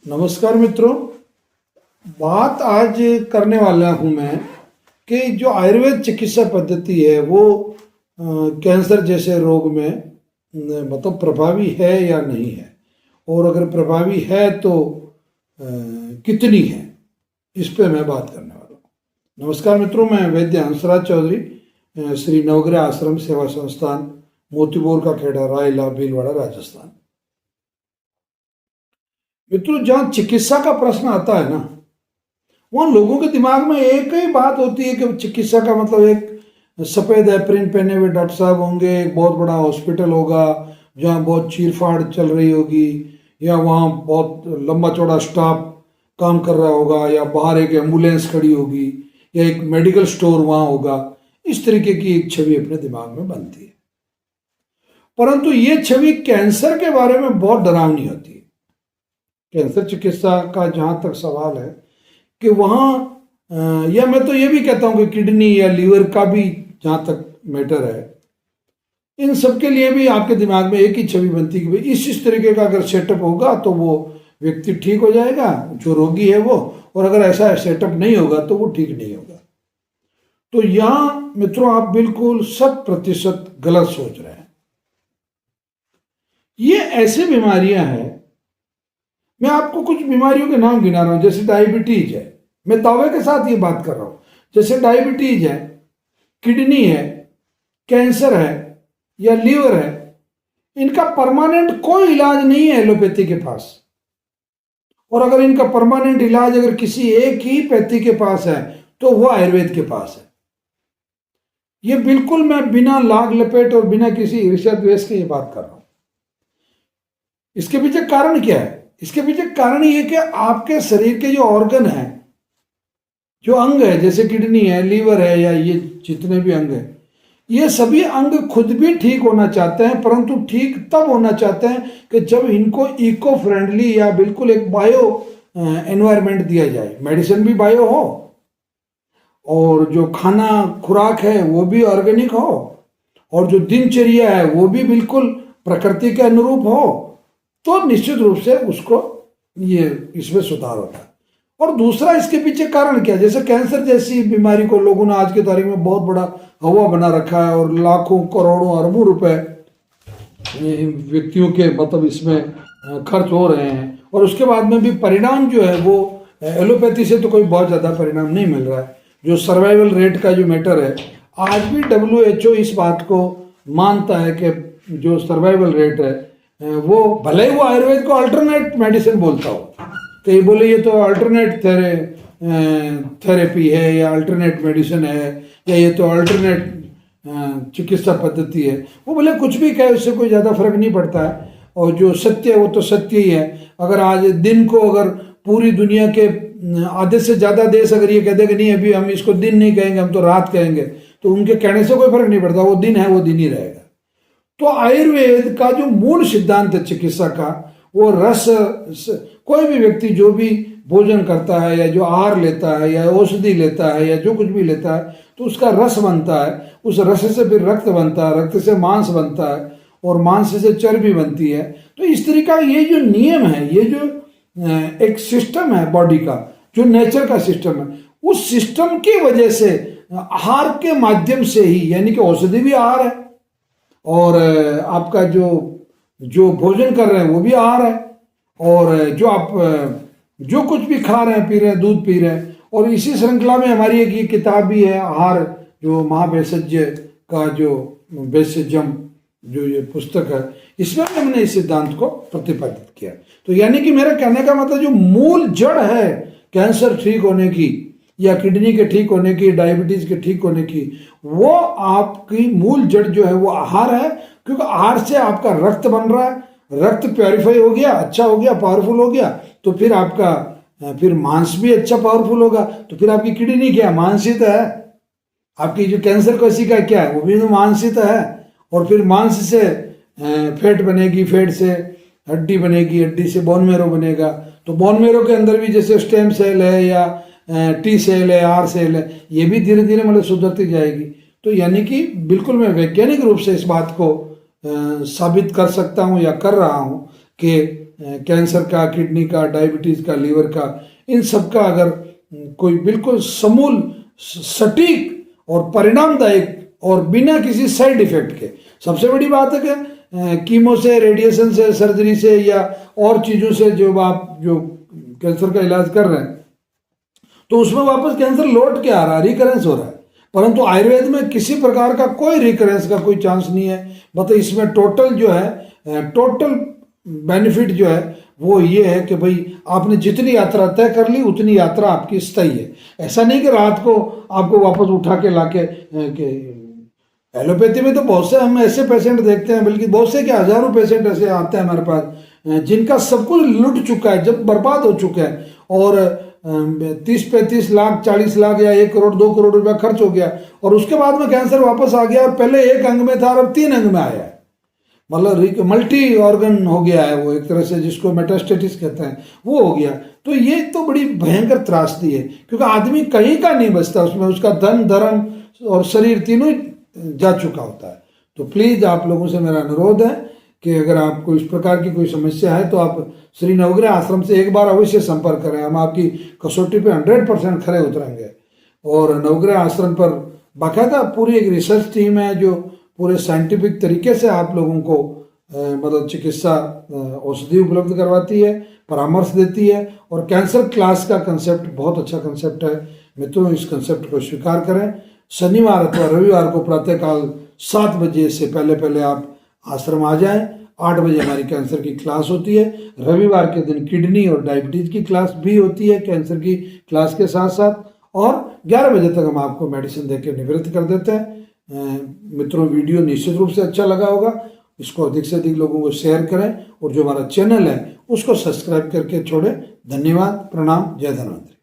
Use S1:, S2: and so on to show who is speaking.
S1: नमस्कार मित्रों। बात आज करने वाला हूँ मैं कि जो आयुर्वेद चिकित्सा पद्धति है वो कैंसर जैसे रोग में मतलब प्रभावी है या नहीं है, और अगर प्रभावी है तो कितनी है, इस पे मैं बात करने वाला हूँ। नमस्कार मित्रों, मैं वैद्य हंसराज चौधरी, श्री नवग्रह आश्रम सेवा संस्थान, मोतीपुर का खेड़ा, रायला, भीलवाड़ा, राजस्थान। मित्रों, जहाँ चिकित्सा का प्रश्न आता है ना, वहाँ लोगों के दिमाग में एक ही बात होती है कि चिकित्सा का मतलब एक सफ़ेद एप्रिन पहने हुए डॉक्टर साहब होंगे, एक बहुत बड़ा हॉस्पिटल होगा जहाँ बहुत चीरफाड़ चल रही होगी, या वहाँ बहुत लंबा चौड़ा स्टाफ काम कर रहा होगा, या बाहर एक एम्बुलेंस खड़ी होगी, या एक मेडिकल स्टोर वहाँ होगा। इस तरीके की एक छवि अपने दिमाग में बनती है। परंतु ये छवि कैंसर के बारे में बहुत डरावनी होती है। कैंसर चिकित्सा का जहाँ तक सवाल है कि वहाँ या मैं तो ये भी कहता हूँ कि किडनी या लीवर का भी जहाँ तक मैटर है, इन सब के लिए भी आपके दिमाग में एक ही छवि बनती है कि भाई इस तरीके का अगर सेटअप होगा तो वो व्यक्ति ठीक हो जाएगा, जो रोगी है वो, और अगर ऐसा सेटअप नहीं होगा तो वो ठीक नहीं होगा। तो यहाँ मित्रों आप बिल्कुल 100% गलत सोच रहे हैं। ये ऐसी बीमारियां हैं, मैं आपको कुछ बीमारियों के नाम गिना रहा हूं, जैसे डायबिटीज है, मैं दावे के साथ ये बात कर रहा हूं, जैसे डायबिटीज है, किडनी है, कैंसर है या लीवर है, इनका परमानेंट कोई इलाज नहीं है एलोपैथी के पास। और अगर इनका परमानेंट इलाज अगर किसी एक ही पैथी के पास है तो वो आयुर्वेद के पास है। ये बिल्कुल मैं बिना लाग लपेट और बिना किसी ईर्ष्या द्वेष के ये बात कर रहा हूं। इसके पीछे कारण क्या है? इसके पीछे कारण ये कि आपके शरीर के जो ऑर्गन है, जो अंग है, जैसे किडनी है, लीवर है, या ये जितने भी अंग हैं, ये सभी अंग खुद भी ठीक होना चाहते हैं, परंतु ठीक तब होना चाहते हैं कि जब इनको इको फ्रेंडली या बिल्कुल एक बायो एनवायरनमेंट दिया जाए। मेडिसिन भी बायो हो, और जो खाना खुराक है वो भी ऑर्गेनिक हो, और जो दिनचर्या है वो भी बिल्कुल प्रकृति के अनुरूप हो, तो निश्चित रूप से उसको ये इसमें सुधार होता है। और दूसरा इसके पीछे कारण क्या है? जैसे कैंसर जैसी बीमारी को लोगों ने आज की तारीख में बहुत बड़ा हवा बना रखा है, और लाखों करोड़ों अरबों रुपए व्यक्तियों के मतलब इसमें खर्च हो रहे हैं, और उसके बाद में भी परिणाम जो है वो एलोपैथी से तो कोई बहुत ज़्यादा परिणाम नहीं मिल रहा है। जो सर्वाइवल रेट का जो मैटर है, आज भी WHO इस बात को मानता है कि जो सर्वाइवल रेट है वो, भले ही वो आयुर्वेद को अल्टरनेट मेडिसिन बोलता हो, तो ये बोले ये तो अल्टरनेट थेरेपी है, या अल्टरनेट मेडिसिन है, या ये तो अल्टरनेट चिकित्सा पद्धति है, वो बोले कुछ भी कहे, उससे कोई ज़्यादा फर्क नहीं पड़ता है। और जो सत्य है वो तो सत्य ही है। अगर आज दिन को अगर पूरी दुनिया के आधे से ज़्यादा देश अगर ये कह दे कि नहीं अभी हम इसको दिन नहीं कहेंगे, हम तो रात कहेंगे, तो उनके कहने से कोई फर्क नहीं पड़ता, वो दिन है वो दिन ही रहेगा। तो आयुर्वेद का जो मूल सिद्धांत है चिकित्सा का, वो रस, कोई भी व्यक्ति जो भी भोजन करता है, या जो आहार लेता है, या औषधि लेता है, या जो कुछ भी लेता है, तो उसका रस बनता है, उस रस से फिर रक्त बनता है, रक्त से मांस बनता है, और मांस से चर्बी बनती है। तो इस तरीका ये जो नियम है, ये जो एक सिस्टम है बॉडी का, जो नेचर का सिस्टम है, उस सिस्टम की वजह से आहार के माध्यम से ही, यानी कि औषधि भी आहार है, और आपका जो भोजन कर रहे हैं वो भी आहार है, और जो आप जो कुछ भी खा रहे हैं, पी रहे हैं, दूध पी रहे हैं। और इसी श्रृंखला में हमारी एक ये किताब भी है, आहार, जो महाभेषज का जो भेषजम जो ये पुस्तक है, इसमें हमने इस सिद्धांत को प्रतिपादित किया। तो यानी कि मेरा कहने का मतलब जो मूल जड़ है कैंसर ठीक होने की, या किडनी के ठीक होने की, डायबिटीज के ठीक होने की, वो आपकी मूल जड़ जो है वो आहार है। क्योंकि आहार से आपका रक्त बन रहा है, रक्त प्योरीफाई हो गया, अच्छा हो गया, पावरफुल हो गया, तो फिर आपका फिर मांस भी अच्छा पावरफुल होगा, तो फिर आपकी किडनी क्या मांस ही तो है, आपकी जो कैंसर कोशिका क्या है वो भी तो मांस ही तो है। और फिर मांस से फैट बनेगी, फैट से हड्डी बनेगी, हड्डी से बोन मेरो बनेगा, तो बोन मेरो के अंदर भी जैसे स्टेम सेल है, या टी सेल है, आर सेल है, ये भी धीरे धीरे मतलब सुधरती जाएगी। तो यानी कि बिल्कुल मैं वैज्ञानिक रूप से इस बात को साबित कर सकता हूँ, या कर रहा हूँ, कि कैंसर का, किडनी का, डायबिटीज का, लीवर का, इन सब का अगर कोई बिल्कुल समूल, सटीक और परिणामदायक और बिना किसी साइड इफेक्ट के, सबसे बड़ी बात है कि कीमो से, रेडिएशन से, सर्जरी से या और चीज़ों से जो आप जो कैंसर का इलाज कर रहे हैं तो उसमें वापस कैंसर लौट के आ रहा है, रिकरेंस हो रहा है। परंतु आयुर्वेद में किसी प्रकार का कोई रिकरेंस का कोई चांस नहीं है। मतलब इसमें टोटल जो है, टोटल बेनिफिट जो है वो ये है कि भाई आपने जितनी यात्रा तय कर ली उतनी यात्रा आपकी स्थायी है। ऐसा नहीं कि रात को आपको वापस उठा के लाके, एलोपैथी में तो बहुत से हम ऐसे पेशेंट देखते हैं, बल्कि बहुत से क्या हजारों पेशेंट ऐसे आते हैं हमारे पास जिनका सब कुछ लुट चुका है, जब बर्बाद हो चुका है और 30-35 लाख, 40 लाख या 1 करोड़ 2 करोड़ रुपया खर्च हो गया और उसके बाद में कैंसर वापस आ गया और पहले एक अंग में था और अब 3 अंग में आया है। मतलब मल्टी ऑर्गन हो गया है वो, एक तरह से जिसको मेटास्टेटिस कहते हैं वो हो गया। तो ये तो बड़ी भयंकर त्रासदी है, क्योंकि आदमी कहीं का नहीं बचता उसमें, उसका धन, धर्म और शरीर तीनों ही जा चुका होता है। तो प्लीज़ आप लोगों से मेरा अनुरोध है कि अगर आपको इस प्रकार की कोई समस्या है तो आप श्री नवग्रह आश्रम से एक बार अवश्य संपर्क करें। हम आपकी कसौटी पे 100% खरे उतरेंगे। और नवग्रह आश्रम पर बाकायदा पूरी एक रिसर्च टीम है जो पूरे साइंटिफिक तरीके से आप लोगों को मतलब चिकित्सा औषधि उपलब्ध करवाती है, परामर्श देती है। और कैंसर क्लास का कंसेप्ट बहुत अच्छा कंसेप्ट है मित्रों, इस कंसेप्ट को स्वीकार करें। शनिवार अथवा रविवार को प्रातःकाल 7 बजे से पहले पहले आप आश्रम आ जाएं। 8 बजे हमारी कैंसर की क्लास होती है। रविवार के दिन किडनी और डायबिटीज की क्लास भी होती है कैंसर की क्लास के साथ साथ, और 11 बजे तक हम आपको मेडिसिन देकर निवृत्त कर देते हैं। मित्रों, वीडियो निश्चित रूप से अच्छा लगा होगा, इसको अधिक से अधिक लोगों को शेयर करें और जो हमारा चैनल है उसको सब्सक्राइब करके छोड़ें। धन्यवाद, प्रणाम, जय धन्वंतरि।